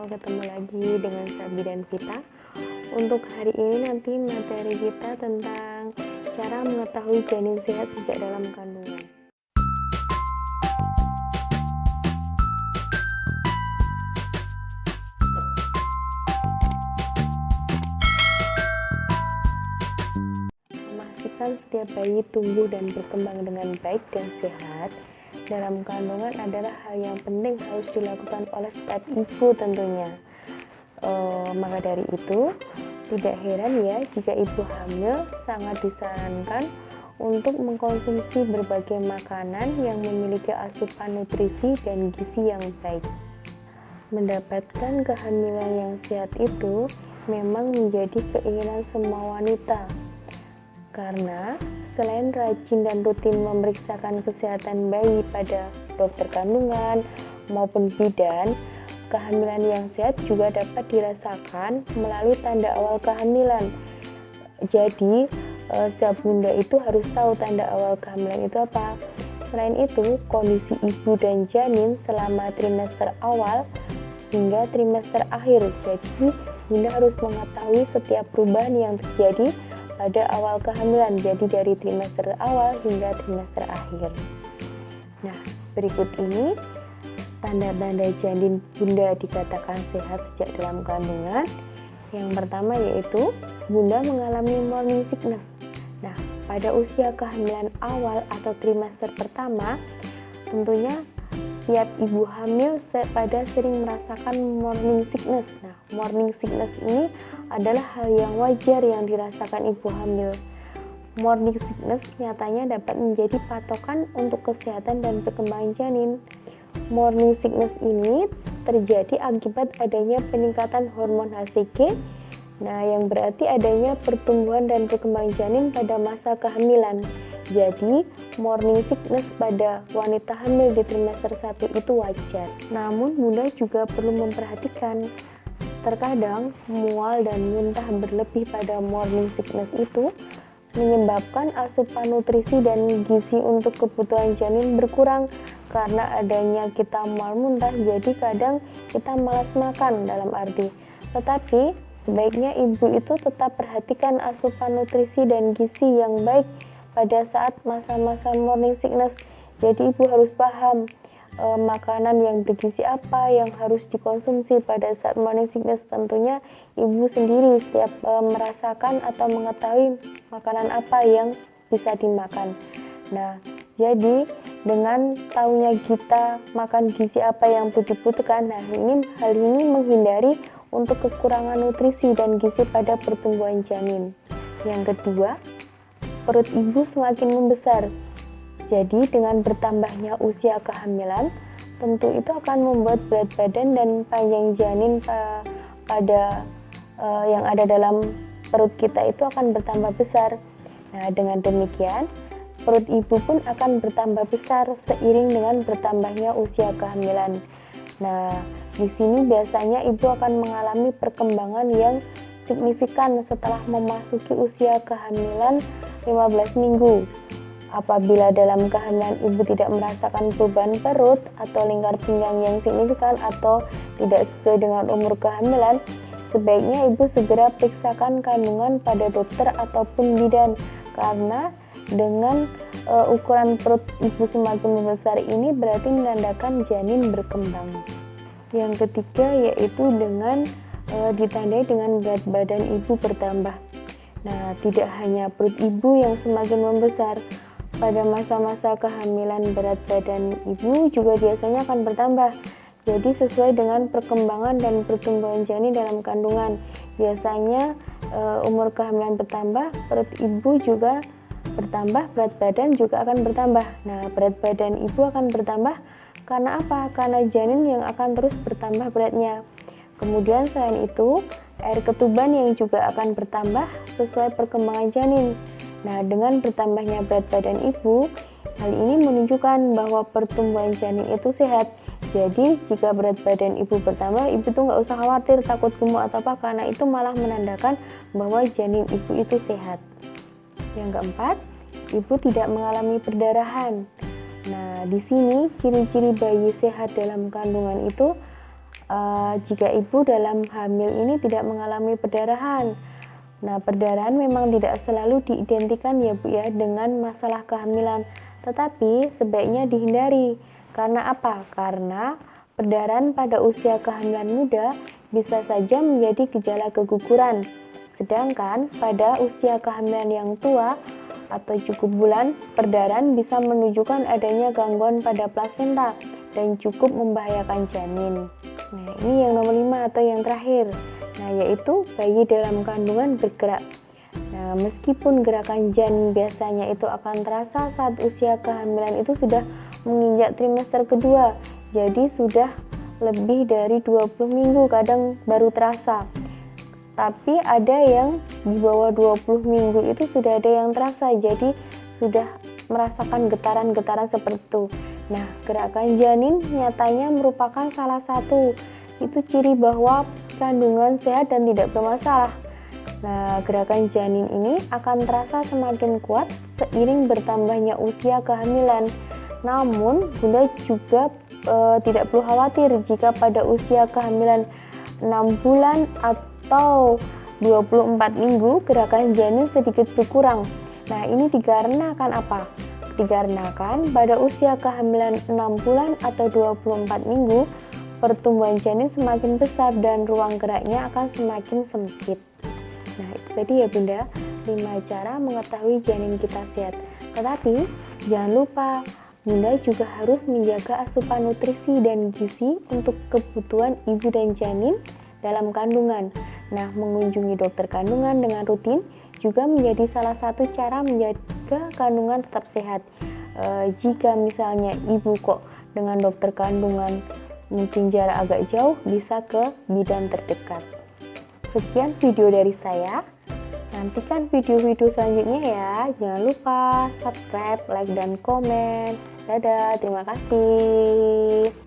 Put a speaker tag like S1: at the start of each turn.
S1: ketemu lagi dengan Sabi dan Vita. Untuk hari ini nanti materi kita tentang cara mengetahui janin sehat sejak dalam kandungan. Memastikan setiap bayi tumbuh dan berkembang dengan baik dan sehat dalam kandungan adalah hal yang penting harus dilakukan oleh setiap ibu tentunya. Maka dari itu, tidak heran ya jika ibu hamil sangat disarankan untuk mengkonsumsi berbagai makanan yang memiliki asupan nutrisi dan gizi yang baik. Mendapatkan kehamilan yang sehat itu memang menjadi keinginan semua wanita. Karena selain rajin dan rutin memeriksakan kesehatan bayi pada dokter kandungan maupun bidan, kehamilan yang sehat juga dapat dirasakan melalui tanda awal kehamilan. Jadi, setiap bunda itu harus tahu tanda awal kehamilan itu apa. Selain itu, kondisi ibu dan janin selama trimester awal hingga trimester akhir. Jadi, bunda harus mengetahui setiap perubahan yang terjadi pada awal kehamilan, jadi dari trimester awal hingga trimester akhir. Nah, berikut ini tanda-tanda janin bunda dikatakan sehat sejak dalam kandungan. Yang pertama yaitu bunda mengalami morning sickness. Nah, pada usia kehamilan awal atau trimester pertama, tentunya setiap ibu hamil pada sering merasakan morning sickness. Nah, morning sickness ini adalah hal yang wajar yang dirasakan ibu hamil. Morning sickness nyatanya dapat menjadi patokan untuk kesehatan dan perkembangan janin. Morning sickness ini terjadi akibat adanya peningkatan hormon HCG, yang berarti adanya pertumbuhan dan perkembangan janin pada masa kehamilan. Jadi, morning sickness pada wanita hamil di trimester 1 itu wajar. Namun, bunda juga perlu memperhatikan, terkadang mual dan muntah berlebih pada morning sickness itu menyebabkan asupan nutrisi dan gizi untuk kebutuhan janin berkurang. Karena adanya kita mual muntah, jadi kadang kita malas makan dalam arti. Tetapi, sebaiknya ibu itu tetap perhatikan asupan nutrisi dan gizi yang baik pada saat masa-masa morning sickness. Jadi ibu harus paham makanan yang bergizi apa yang harus dikonsumsi pada saat morning sickness. Tentunya ibu sendiri setiap merasakan atau mengetahui makanan apa yang bisa dimakan. Nah, jadi dengan tahunya kita makan gizi apa yang dibutuhkan, hal ini menghindari untuk kekurangan nutrisi dan gizi pada pertumbuhan janin. Yang kedua, perut ibu semakin membesar. Jadi dengan bertambahnya usia kehamilan, tentu itu akan membuat berat badan dan panjang janin yang ada dalam perut kita itu akan bertambah besar. Nah, dengan demikian, perut ibu pun akan bertambah besar seiring dengan bertambahnya usia kehamilan. Nah, di sini biasanya ibu akan mengalami perkembangan yang signifikan setelah memasuki usia kehamilan 15 minggu. Apabila dalam kehamilan ibu tidak merasakan perubahan perut atau lingkar pinggang yang signifikan atau tidak sesuai dengan umur kehamilan, sebaiknya ibu segera periksakan kandungan pada dokter ataupun bidan, karena dengan ukuran perut ibu semakin membesar ini berarti menandakan janin berkembang. Yang ketiga yaitu dengan ditandai dengan berat badan ibu bertambah. Nah, tidak hanya perut ibu yang semakin membesar, pada masa-masa kehamilan berat badan ibu juga biasanya akan bertambah. Jadi sesuai dengan perkembangan dan pertumbuhan janin dalam kandungan. Biasanya umur kehamilan bertambah, perut ibu juga bertambah, berat badan juga akan bertambah. Nah, berat badan ibu akan bertambah karena apa? Karena janin yang akan terus bertambah beratnya. Kemudian selain itu, air ketuban yang juga akan bertambah sesuai perkembangan janin. Nah, dengan bertambahnya berat badan ibu, hal ini menunjukkan bahwa pertumbuhan janin itu sehat. Jadi, jika berat badan ibu bertambah, ibu tuh nggak usah khawatir, takut gemuk atau apa, karena itu malah menandakan bahwa janin ibu itu sehat. Yang keempat, ibu tidak mengalami perdarahan. Nah, di sini ciri-ciri bayi sehat dalam kandungan itu jika ibu dalam hamil ini tidak mengalami perdarahan. Nah, perdarahan memang tidak selalu diidentikan ya Bu ya dengan masalah kehamilan, tetapi sebaiknya dihindari. Karena apa? Karena perdarahan pada usia kehamilan muda bisa saja menjadi gejala keguguran. Sedangkan pada usia kehamilan yang tua atau cukup bulan, perdarahan bisa menunjukkan adanya gangguan pada plasenta dan cukup membahayakan janin. Nah, ini yang nomor 5 atau yang terakhir. Nah, yaitu bayi dalam kandungan bergerak. Nah, meskipun gerakan janin biasanya itu akan terasa saat usia kehamilan itu sudah menginjak trimester kedua. Jadi sudah lebih dari 20 minggu kadang baru terasa. Tapi ada yang di bawah 20 minggu itu sudah ada yang terasa, jadi sudah merasakan getaran-getaran seperti itu. Nah, gerakan janin nyatanya merupakan salah satu itu ciri bahwa kandungan sehat dan tidak bermasalah. Nah, gerakan janin ini akan terasa semakin kuat seiring bertambahnya usia kehamilan. Namun, Bunda juga tidak perlu khawatir jika pada usia kehamilan 6 bulan atau 24 minggu gerakan janin sedikit berkurang. Nah, ini dikarenakan apa? Dikarenakan pada usia kehamilan 6 bulan atau 24 minggu pertumbuhan janin semakin besar dan ruang geraknya akan semakin sempit. Nah, itu tadi ya Bunda, 5 cara mengetahui janin kita sehat. Tetapi jangan lupa Bunda juga harus menjaga asupan nutrisi dan gizi untuk kebutuhan ibu dan janin dalam kandungan. Nah, mengunjungi dokter kandungan dengan rutin juga menjadi salah satu cara menjaga kandungan tetap sehat. Jika misalnya ibu kok dengan dokter kandungan mungkin jarak agak jauh, bisa ke bidan terdekat. Sekian video dari saya. Nantikan video-video selanjutnya ya. Jangan lupa subscribe, like, dan komen. Dadah, terima kasih.